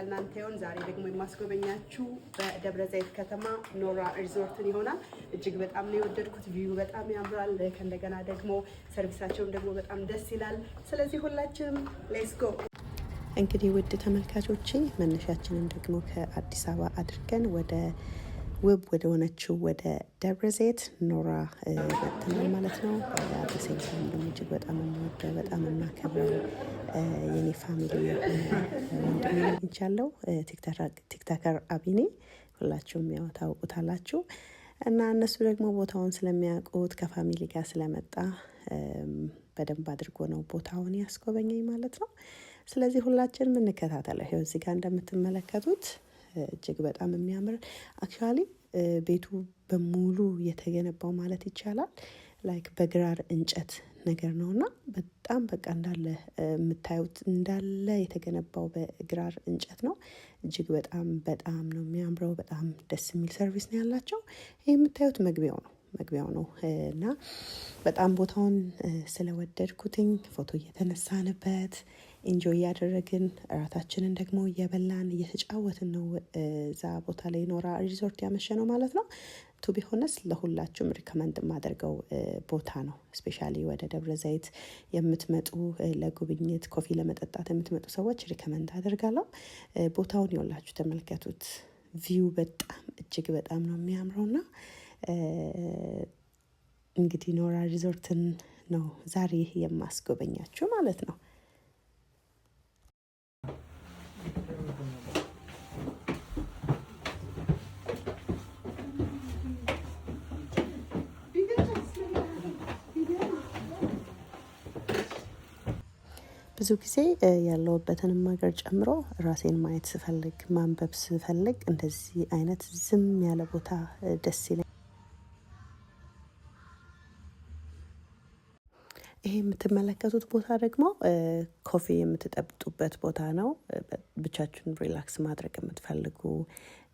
ለእናንተ ይሁን። ዛሬ ደግሞ የማስጎበኛችሁ በደብረ ዘይት ከተማ ኖራ ሪዞርትን ይሆናል። እጅግ በጣም ነው የወደድኩት። ቪዩ በጣም ያምራል። ከእንደገና ደግሞ ሰርቪሳቸውም ደግሞ በጣም ደስ ይላል። ስለዚህ ሁላችንም ሌትስ ጎ። እንግዲህ ውድ ተመልካቾቼ መነሻችንን ደግሞ ከአዲስ አበባ አድርገን ወደ ውብ ወደ ሆነችው ወደ ደብረ ዘይት ኖራ መጥተናል ማለት ነው። አዲስን ደግሞ እጅግ በጣም የምወደው በጣም የማከብረው የኔ ፋሚሊ ወንድሜ አግኝቻለሁ። ቲክታከር አቢኔ ሁላችሁም ያው ታውቁታላችሁ። እና እነሱ ደግሞ ቦታውን ስለሚያውቁት ከፋሚሊ ጋር ስለመጣ በደንብ አድርጎ ነው ቦታውን ያስጎበኘኝ ማለት ነው። ስለዚህ ሁላችንም እንከታተለው። ይኸው እዚህ ጋር እንደምትመለከቱት እጅግ በጣም የሚያምር አክቹዋሊ ቤቱ በሙሉ የተገነባው ማለት ይቻላል ላይክ በግራር እንጨት ነገር ነውና በጣም በቃ እንዳለ የምታዩት እንዳለ የተገነባው በግራር እንጨት ነው። እጅግ በጣም በጣም ነው የሚያምረው። በጣም ደስ የሚል ሰርቪስ ነው ያላቸው። ይሄ የምታዩት መግቢያው ነው እና በጣም ቦታውን ስለወደድኩትኝ ፎቶ እየተነሳንበት ኢንጆይ እያደረግን እራታችንን ደግሞ እየበላን እየተጫወትን ነው እዛ ቦታ ላይ ኖራ ሪዞርት ያመሸ ነው ማለት ነው። ቱ ቢሆነስ ለሁላችሁም ሪከመንድ የማደርገው ቦታ ነው። ስፔሻሊ ወደ ደብረ ዘይት የምትመጡ ለጉብኝት ኮፊ ለመጠጣት የምትመጡ ሰዎች ሪከመንድ አደርጋለሁ። ቦታውን ይኸውላችሁ ተመልከቱት። ቪው በጣም እጅግ በጣም ነው የሚያምረውና እንግዲህ ኖራ ሪዞርትን ነው ዛሬ የማስጎበኛችሁ ማለት ነው። ብዙ ጊዜ ያለውበትንም ሀገር ጨምሮ ራሴን ማየት ስፈልግ ማንበብ ስፈልግ እንደዚህ አይነት ዝም ያለ ቦታ ደስ ይለኛል። ይሄ የምትመለከቱት ቦታ ደግሞ ኮፊ የምትጠብጡበት ቦታ ነው። ብቻችሁን ሪላክስ ማድረግ የምትፈልጉ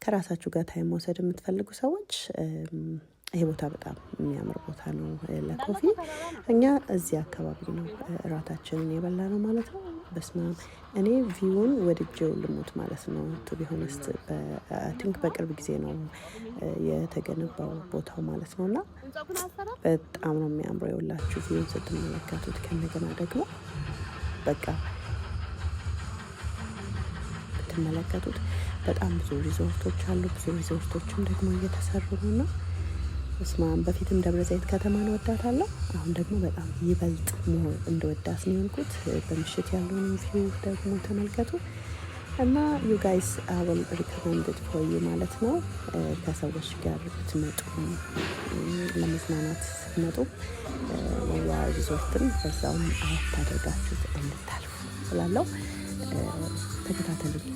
ከራሳችሁ ጋር ታይም መውሰድ የምትፈልጉ ሰዎች ይሄ ቦታ በጣም የሚያምር ቦታ ነው ለኮፊ። እኛ እዚህ አካባቢ ነው እራታችንን የበላ ነው ማለት ነው። በስማም እኔ ቪውን ወድጄው ልሙት ማለት ነው። ቱ ቢሆነስት ቲንክ በቅርብ ጊዜ ነው የተገነባው ቦታው ማለት ነው። እና በጣም ነው የሚያምረው የውላችሁ ቪውን ስትመለከቱት። ከእንደገና ደግሞ በቃ ብትመለከቱት በጣም ብዙ ሪዞርቶች አሉ። ብዙ ሪዞርቶችም ደግሞ እየተሰሩ ነው። እስማም በፊትም ደብረ ዘይት ከተማን ወዳታለሁ። አሁን ደግሞ በጣም ይበልጥ ሞር እንደወዳት ነው የሆንኩት። በምሽት ያለውን ቪው ደግሞ ተመልከቱ እና ዩ ጋይስ አወል ሪኮመንድድ ፎር ዩ ማለት ነው። ከሰዎች ጋር ብትመጡ ለመዝናናት ስትመጡ ኖራ ሪዞርትን በዛውም አያት አድርጋችሁ እንድታልፉ ስላለው ተከታተሉኝ።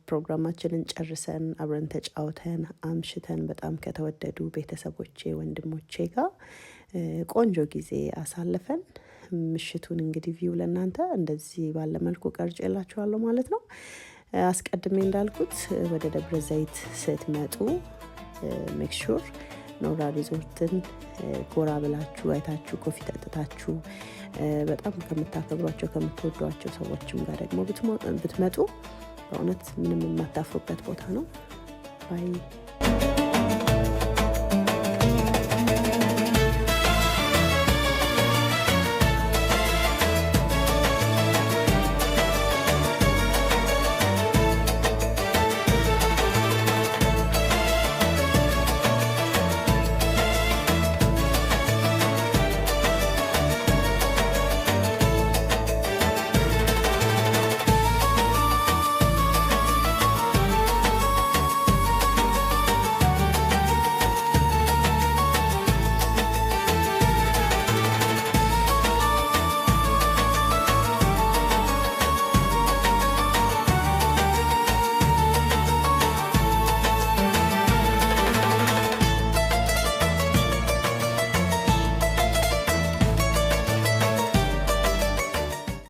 ፕሮግራማችንን ጨርሰን አብረን ተጫውተን አምሽተን በጣም ከተወደዱ ቤተሰቦቼ ወንድሞቼ ጋር ቆንጆ ጊዜ አሳልፈን ምሽቱን እንግዲህ ቪው ለእናንተ እንደዚህ ባለ መልኩ ቀርጬላችኋለሁ ማለት ነው። አስቀድሜ እንዳልኩት ወደ ደብረ ዘይት ስትመጡ ሜክ ሹር ኖራ ሪዞርትን ጎራ ብላችሁ አይታችሁ ኮፊ ጠጥታችሁ በጣም ከምታከብሯቸው ከምትወዷቸው ሰዎችም ጋር ደግሞ ብትመጡ በእውነት ምንም የማታፍሩበት ቦታ ነው። ባይ